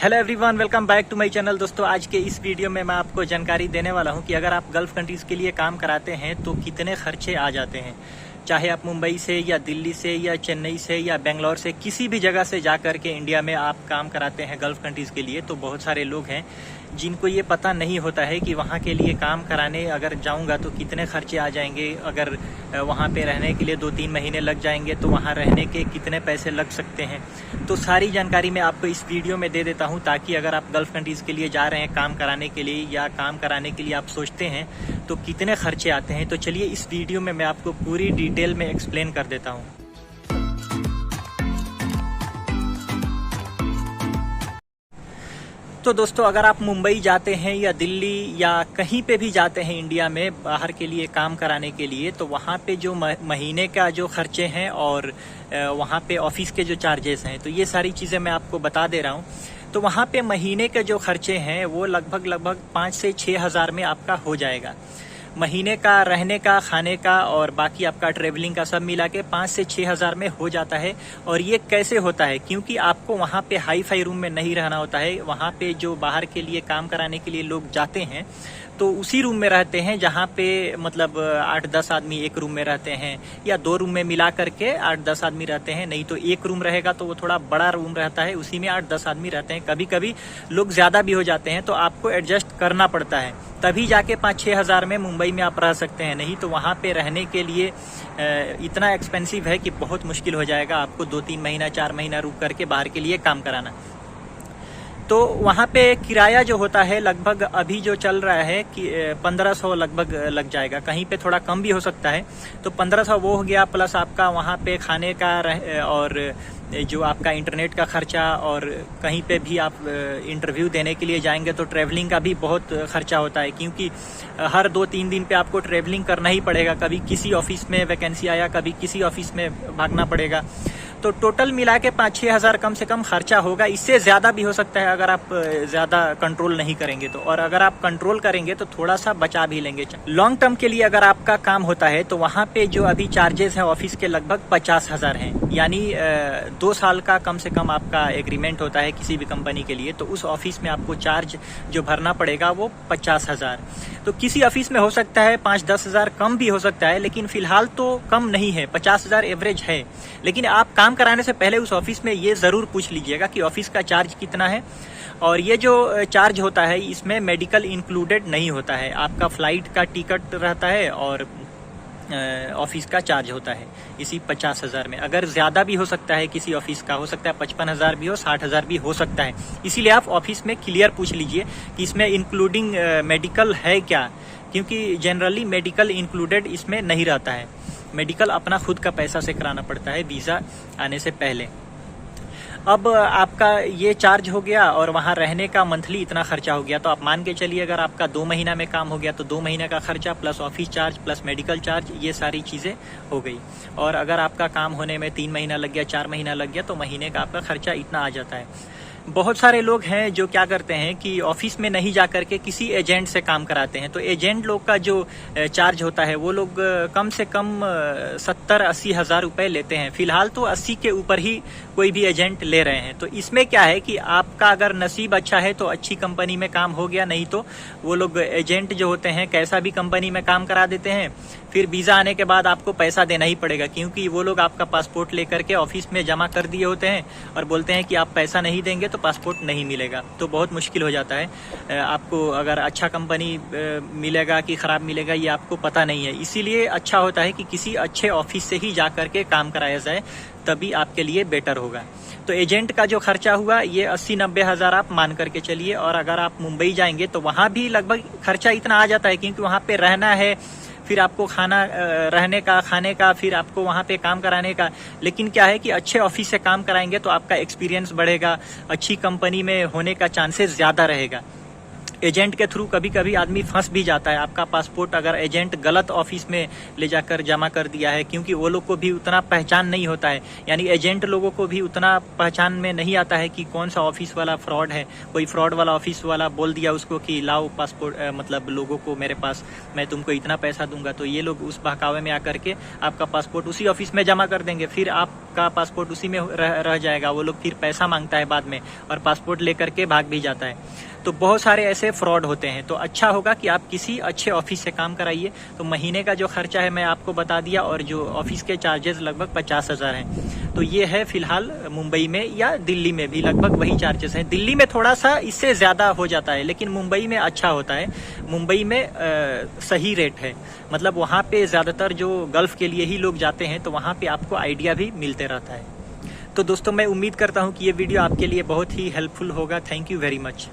Hello everyone, welcome back to my channel. दोस्तों, आज के इस वीडियो में मैं आपको जानकारी देने वाला हूं कि अगर आप गल्फ कंट्रीज़ के लिए काम कराते हैं तो कितने खर्चे आ जाते हैं। चाहे आप मुंबई से या दिल्ली से या चेन्नई से या बेंगलोर से किसी भी जगह से जा कर के इंडिया में आप काम कराते हैं गल्फ कंट्रीज़ के लिए, तो बहुत सारे लोग हैं जिनको ये पता नहीं होता है कि वहाँ के लिए काम कराने अगर जाऊँगा तो कितने खर्चे आ जाएंगे। अगर वहाँ पे रहने के लिए 2-3 महीने लग जाएंगे तो वहाँ रहने के कितने पैसे लग सकते हैं। तो सारी जानकारी मैं आपको इस वीडियो में दे देता हूँ, ताकि अगर आप गल्फ कंट्रीज़ के लिए जा रहे हैं काम कराने के लिए या काम कराने के लिए आप सोचते हैं तो कितने खर्चे आते हैं। तो चलिए इस वीडियो में मैं आपको पूरी डिटेल में एक्सप्लेन कर देता हूँ। तो दोस्तों, अगर आप मुंबई जाते हैं या दिल्ली या कहीं पे भी जाते हैं इंडिया में बाहर के लिए काम कराने के लिए, तो वहाँ पे जो महीने का जो खर्चे हैं और वहाँ पे ऑफिस के जो चार्जेस हैं, तो ये सारी चीज़ें मैं आपको बता दे रहा हूँ। तो वहाँ पे महीने के जो खर्चे हैं वो लगभग 5 से 6 हज़ार में आपका हो जाएगा। महीने का रहने का, खाने का और बाकी आपका ट्रेवलिंग का सब मिला के 5 से 6 हज़ार में हो जाता है। और ये कैसे होता है, क्योंकि आपको वहाँ पे हाई फाई रूम में नहीं रहना होता है। वहाँ पे जो बाहर के लिए काम कराने के लिए लोग जाते हैं तो उसी रूम में रहते हैं जहाँ पे मतलब 8-10 आदमी एक रूम में रहते हैं, या 2 रूम में मिला करके 8-10 आदमी रहते हैं। नहीं तो एक रूम रहेगा तो वो थोड़ा बड़ा रूम रहता है, उसी में 8-10 आदमी रहते हैं। कभी कभी लोग ज़्यादा भी हो जाते हैं तो आपको एडजस्ट करना पड़ता है, तभी जाके 5-6 हज़ार में मुंबई में आप रह सकते हैं। नहीं तो वहाँ पे रहने के लिए इतना एक्सपेंसिव है कि बहुत मुश्किल हो जाएगा आपको 2-3 महीना 4 महीना रुक करके बाहर के लिए काम कराना। तो वहाँ पे किराया जो होता है लगभग अभी जो चल रहा है कि 1500 लगभग लग जाएगा। कहीं पे थोड़ा कम भी हो सकता है। तो 1500 वो हो गया, प्लस आपका वहाँ पे खाने का और जो आपका इंटरनेट का खर्चा, और कहीं पे भी आप इंटरव्यू देने के लिए जाएंगे तो ट्रैवलिंग का भी बहुत खर्चा होता है, क्योंकि हर 2-3 दिन पे आपको ट्रैवलिंग करना ही पड़ेगा। कभी किसी ऑफिस में वैकेंसी आया, कभी किसी ऑफिस में भागना पड़ेगा। तो टोटल मिला के 5-6 हज़ार कम से कम खर्चा होगा। इससे ज़्यादा भी हो सकता है अगर आप ज़्यादा कंट्रोल नहीं करेंगे तो, और अगर आप कंट्रोल करेंगे तो थोड़ा सा बचा भी लेंगे। लॉन्ग टर्म के लिए अगर आपका काम होता है तो वहाँ पे जो अभी चार्जेस हैं ऑफिस के लगभग 50 हज़ार हैं। यानी 2 साल का कम से कम आपका एग्रीमेंट होता है किसी भी कंपनी के लिए, तो उस ऑफिस में आपको चार्ज जो भरना पड़ेगा वो 50 हज़ार। तो किसी ऑफिस में हो सकता है 5-10 हज़ार कम भी हो सकता है, लेकिन फिलहाल तो कम नहीं है, 50 हज़ार एवरेज है। लेकिन आप काम कराने से पहले उस ऑफिस में ये ज़रूर पूछ लीजिएगा कि ऑफिस का चार्ज कितना है। और ये जो चार्ज होता है इसमें मेडिकल इंक्लूडेड नहीं होता है। आपका फ्लाइट का टिकट रहता है और ऑफिस का चार्ज होता है इसी 50 हज़ार में। अगर ज़्यादा भी हो सकता है, किसी ऑफिस का हो सकता है 55 हज़ार भी हो, 60 हज़ार भी हो सकता है। इसीलिए आप ऑफिस में क्लियर पूछ लीजिए कि इसमें इंक्लूडिंग मेडिकल है क्या, क्योंकि जनरली मेडिकल इंक्लूडेड इसमें नहीं रहता है। मेडिकल अपना खुद का पैसा से कराना पड़ता है वीज़ा आने से पहले। अब आपका ये चार्ज हो गया और वहाँ रहने का मंथली इतना खर्चा हो गया। तो आप मान के चलिए अगर आपका 2 महीना में काम हो गया तो 2 महीने का खर्चा plus office charge plus medical charge, ये सारी चीज़ें हो गई। और अगर आपका काम होने में 3 महीना लग गया, 4 महीना लग गया, तो महीने का आपका खर्चा इतना आ जाता है। बहुत सारे लोग हैं जो क्या करते हैं कि ऑफिस में नहीं जा करके किसी एजेंट से काम कराते हैं। तो एजेंट लोग का जो चार्ज होता है वो लोग कम से कम 70-80 हज़ार रुपये लेते हैं। फिलहाल तो 80 के ऊपर ही कोई भी एजेंट ले रहे हैं। तो इसमें क्या है कि आपका अगर नसीब अच्छा है तो अच्छी कंपनी में काम हो गया, नहीं तो वो लोग एजेंट जो होते हैं कैसा भी कंपनी में काम करा देते हैं। फिर वीज़ा आने के बाद आपको पैसा देना ही पड़ेगा, क्योंकि वो लोग आपका पासपोर्ट लेकर के ऑफिस में जमा कर दिए होते हैं और बोलते हैं कि आप पैसा नहीं देंगे तो पासपोर्ट नहीं मिलेगा। तो बहुत मुश्किल हो जाता है। आपको अगर अच्छा कंपनी मिलेगा कि ख़राब मिलेगा ये आपको पता नहीं है। इसीलिए अच्छा होता है कि किसी अच्छे ऑफिस से ही जा करके काम कराया जाए, तभी आपके लिए बेटर होगा। तो एजेंट का जो खर्चा हुआ ये 80-90 हज़ार आप मान करके चलिए। और अगर आप मुंबई जाएंगे तो वहाँ भी लगभग खर्चा इतना आ जाता है, क्योंकि वहाँ पे रहना है, फिर आपको खाना, रहने का, खाने का, फिर आपको वहाँ पे काम कराने का। लेकिन क्या है कि अच्छे ऑफिस से काम कराएंगे तो आपका एक्सपीरियंस बढ़ेगा, अच्छी कंपनी में होने का चांसेस ज़्यादा रहेगा। एजेंट के थ्रू कभी कभी आदमी फंस भी जाता है। आपका पासपोर्ट अगर एजेंट गलत ऑफिस में ले जाकर जमा कर दिया है, क्योंकि वो लोग को भी उतना पहचान नहीं होता है, यानी एजेंट लोगों को भी उतना पहचान में नहीं आता है कि कौन सा ऑफिस वाला फ्रॉड है। कोई फ्रॉड वाला ऑफिस वाला बोल दिया उसको कि लाओ पासपोर्ट, मतलब लोगों को मेरे पास, मैं तुमको इतना पैसा दूंगा, तो ये लोग उस बहकावे में आकर के आपका पासपोर्ट उसी ऑफिस में जमा कर देंगे, फिर आपका पासपोर्ट उसी में रह जाएगा। वो लोग फिर पैसा मांगता है बाद में और पासपोर्ट लेकर के भाग भी जाता है। तो बहुत सारे ऐसे फ्रॉड होते हैं। तो अच्छा होगा कि आप किसी अच्छे ऑफिस से काम कराइए। तो महीने का जो खर्चा है मैं आपको बता दिया, और जो ऑफिस के चार्जेस लगभग 50,000 हैं। तो ये है फिलहाल मुंबई में, या दिल्ली में भी लगभग वही चार्जेस हैं। दिल्ली में थोड़ा सा इससे ज़्यादा हो जाता है, लेकिन मुंबई में अच्छा होता है। मुंबई में सही रेट है, मतलब वहाँ पे ज़्यादातर जो गल्फ़ के लिए ही लोग जाते हैं, तो वहाँ पे आपको आइडिया भी मिलते रहता है। तो दोस्तों, मैं उम्मीद करता हूँ कि ये वीडियो आपके लिए बहुत ही हेल्पफुल होगा। Thank you very much.